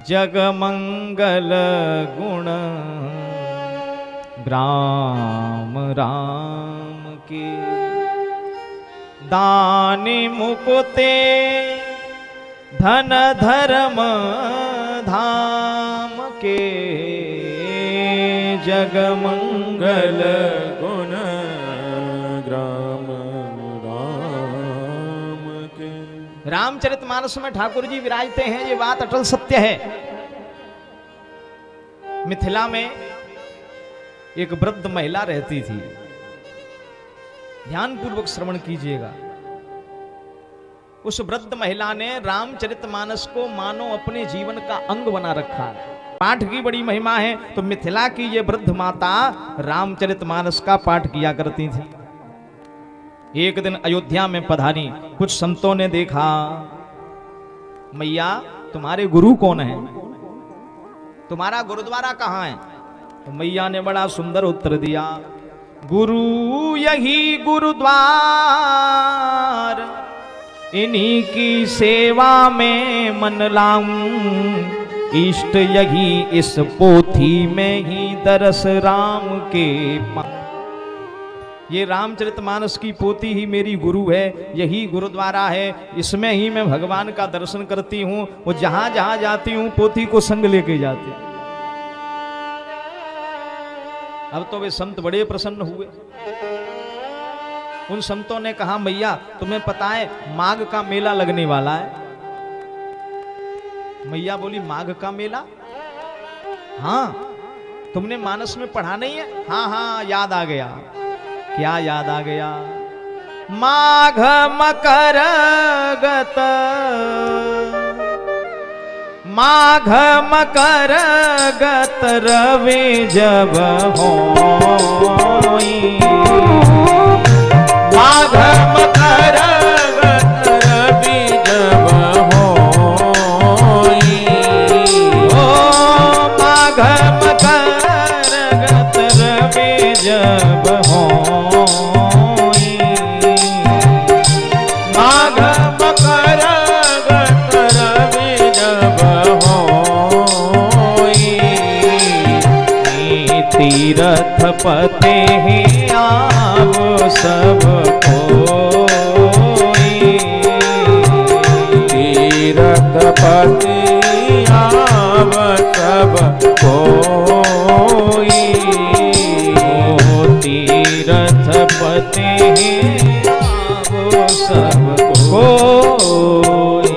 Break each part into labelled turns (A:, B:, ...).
A: जग मंगल गुण ग्राम राम की दानी मुकुते धन धर्म धाम के जग मंगल
B: गुण ग्राम राम के।
A: रामचरितमानस में ठाकुर जी विराजते हैं, ये बात अटल सत्य है। मिथिला में एक वृद्ध महिला रहती थी, ध्यान पूर्वक श्रवण कीजिएगा। उस वृद्ध महिला ने रामचरितमानस को मानो अपने जीवन का अंग बना रखा है। पाठ की बड़ी महिमा है, तो मिथिला की ये वृद्ध माता रामचरितमानस का पाठ किया करती थी। एक दिन अयोध्या में पधारी, कुछ संतों ने देखा, मैया तुम्हारे गुरु कौन है, तुम्हारा गुरुद्वारा कहाँ है? तो मैया ने बड़ा सुंदर उत्तर दिया, गुरु यही गुरुद्वार, इन्हीं की सेवा में मन लाऊं, इष्ट यही इस पोथी में ही दरस राम के पा। ये रामचरितमानस की पोथी ही मेरी गुरु है, यही गुरुद्वारा है, इसमें ही मैं भगवान का दर्शन करती हूँ। वो जहां जहां जाती हूँ पोथी को संग लेके जाती। अब तो वे संत बड़े प्रसन्न हुए। उन संतों ने कहा, मैया तुम्हें पता है माघ का मेला लगने वाला है? मैया बोली, माघ का मेला? हाँ, तुमने मानस में पढ़ा नहीं है? हाँ हाँ याद आ गया। क्या याद आ गया? माघ मकर गत, माघ मकर गत रवि जब होई,
B: माघ मकर गत रवि जब होई,
A: ओ माघ मकर गत रवि जब होई,
B: माघ मकर गत रवि जब होई,
A: तीरथ पते आव सब कोई,
B: तीरथ पति आव सब कोई,
A: तीरथ पते आव सब कोई।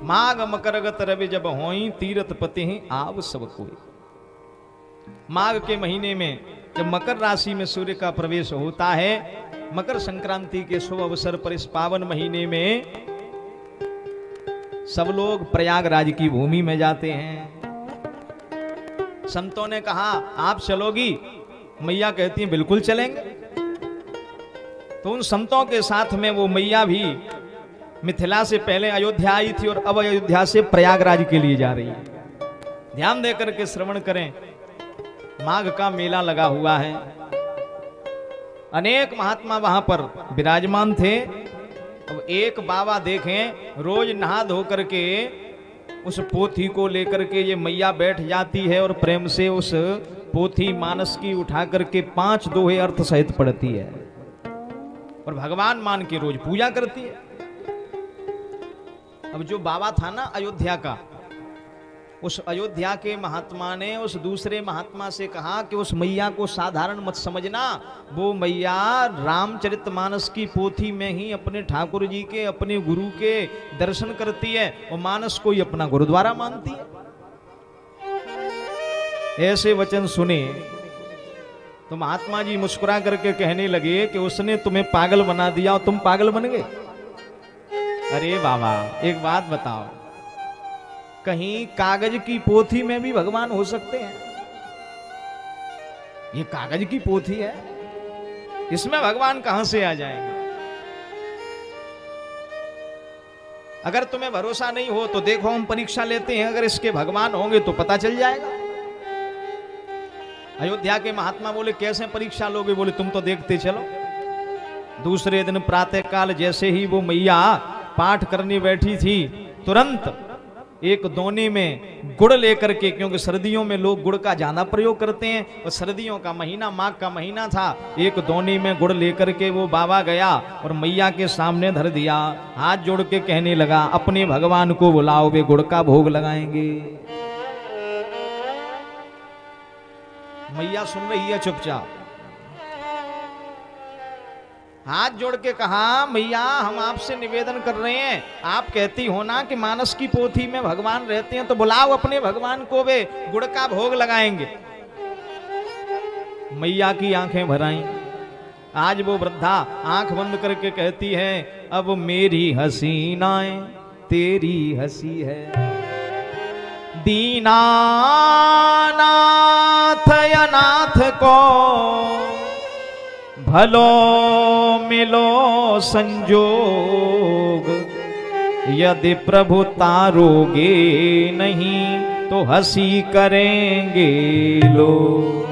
A: माघ मकरगत रवि जब होई, तीरथ पते आव सब कोई। माघ के महीने में जब मकर राशि में सूर्य का प्रवेश होता है, मकर संक्रांति के शुभ अवसर पर इस पावन महीने में सब लोग प्रयागराज की भूमि में जाते हैं। संतों ने कहा, आप चलोगी? मैया कहती हैं, बिल्कुल चलेंगे। तो उन संतों के साथ में वो मैया भी मिथिला से पहले अयोध्या आई थी और अब अयोध्या से प्रयागराज के लिए जा रही है। ध्यान देकर के श्रवण करें। माघ का मेला लगा हुआ है, अनेक महात्मा वहां पर विराजमान थे। अब एक बाबा देखें, रोज नहा धो करके उस पोथी को लेकर के ये मैया बैठ जाती है और प्रेम से उस पोथी मानस की उठा करके 5 दोहे अर्थ सहित पढ़ती है और भगवान मान के रोज पूजा करती है। अब जो बाबा था ना अयोध्या का, उस अयोध्या के महात्मा ने उस दूसरे महात्मा से कहा कि उस मैया को साधारण मत समझना, वो मैया रामचरितमानस की पोथी में ही अपने ठाकुर जी के, अपने गुरु के दर्शन करती है और मानस को ही अपना गुरुद्वारा मानती है। ऐसे वचन सुने तो महात्मा जी मुस्कुरा करके कहने लगे कि उसने तुम्हें पागल बना दिया और तुम पागल बन गए। अरे बाबा एक बात बताओ, कहीं कागज की पोथी में भी भगवान हो सकते हैं? ये कागज की पोथी है, इसमें भगवान कहां से आ जाएंगे? अगर तुम्हें भरोसा नहीं हो तो देखो, हम परीक्षा लेते हैं, अगर इसके भगवान होंगे तो पता चल जाएगा। अयोध्या के महात्मा बोले, कैसे परीक्षा लोगे? बोले, तुम तो देखते चलो। दूसरे दिन प्रातःकाल जैसे ही वो मैया पाठ करने बैठी थी, तुरंत एक दोने में गुड़ लेकर के, क्योंकि सर्दियों में लोग गुड़ का ज्यादा प्रयोग करते हैं और सर्दियों का महीना माघ का महीना था, एक दोने में गुड़ लेकर के वो बाबा गया और मैया के सामने धर दिया। हाथ जोड़ के कहने लगा, अपने भगवान को बुलाओ, वे गुड़ का भोग लगाएंगे। मैया सुन रही है चुपचाप। हाथ जोड़ के कहा, मैया हम आपसे निवेदन कर रहे हैं, आप कहती हो ना कि मानस की पोथी में भगवान रहते हैं, तो बुलाओ अपने भगवान को, वे गुड़ का भोग लगाएंगे। मैया की आंखें भर आईं। आज वो वृद्धा आंख बंद करके कहती है, अब मेरी हसीनाएं तेरी हंसी है। दीनानाथ अनाथ को भलो मिलो संजोग, यदि प्रभु तारोगे नहीं तो हंसी करेंगे लोग।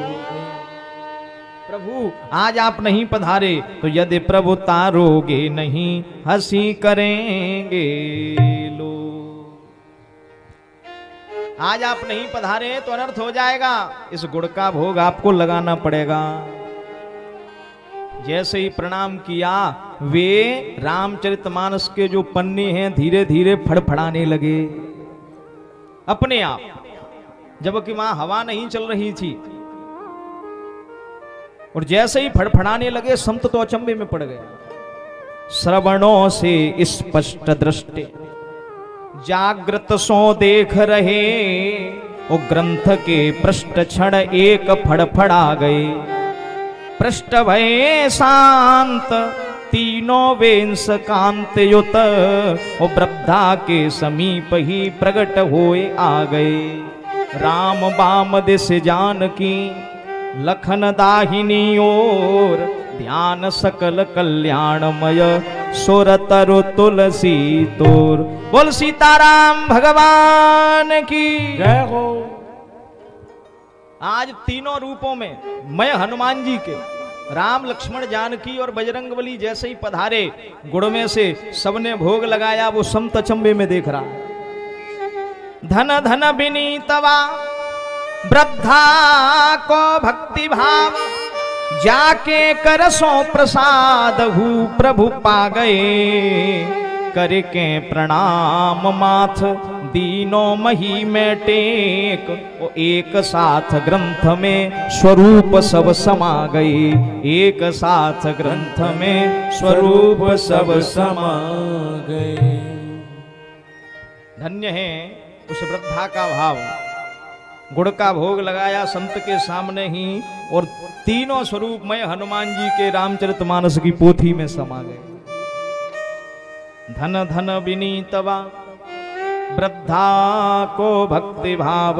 A: प्रभु आज आप नहीं पधारे तो यदि प्रभु तारोगे नहीं हंसी करेंगे लोग। आज आप नहीं पधारे तो अनर्थ हो जाएगा, इस गुड़ का भोग आपको लगाना पड़ेगा। जैसे ही प्रणाम किया, वे रामचरितमानस के जो पन्ने हैं धीरे धीरे फड़फड़ाने लगे अपने आप, जबकि वहां हवा नहीं चल रही थी। और जैसे ही फड़फड़ाने लगे, संत तो अचंभे में पड़ गए। श्रवणों से स्पष्ट दृष्टि जागृत सो देख रहे, वो ग्रंथ के पृष्ठ क्षण एक फड़फड़ा गए। पृष्ठ भय शांत तीनों वेंस कांत युत, वो वृद्धा के समीप ही प्रगट होए आ गए। राम बाम दिस जानकी लखन दाहिनी ओर, ध्यान सकल कल्याणमय सुर तरु तुलसी तोर। बोल सीताराम भगवान की
B: जय हो।
A: आज तीनों रूपों में मैं हनुमान जी के, राम लक्ष्मण जानकी और बजरंगबली जैसे ही पधारे, गुड़ में से सबने भोग लगाया। वो संत अचंभे में देख रहा। धन धन विनीतवा वृद्धा को भक्ति भाव, जाके करसों प्रसाद हु प्रभु पा गए। करके प्रणाम माथ दीनों मही में टेक, वो एक साथ ग्रंथ में स्वरूप सब समा गए। एक साथ ग्रंथ में स्वरूप सब समा गए। धन्य है उस वृद्धा का भाव। गुड़ का भोग लगाया संत के सामने ही, और तीनों स्वरूप में हनुमान जी के रामचरितमानस की पोथी में समा गए। धन धन विनीतवा वृद्धा को भक्ति भाव,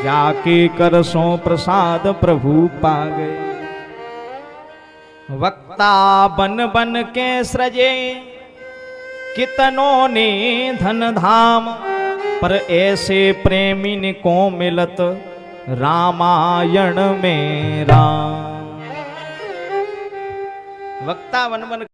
A: जाके करसों प्रसाद प्रभु पा गए। वक्ता बन बन के सृजे कितनों ने धन धाम, पर ऐसे प्रेमिन को मिलत रामायण में राम। वक्ता बन बन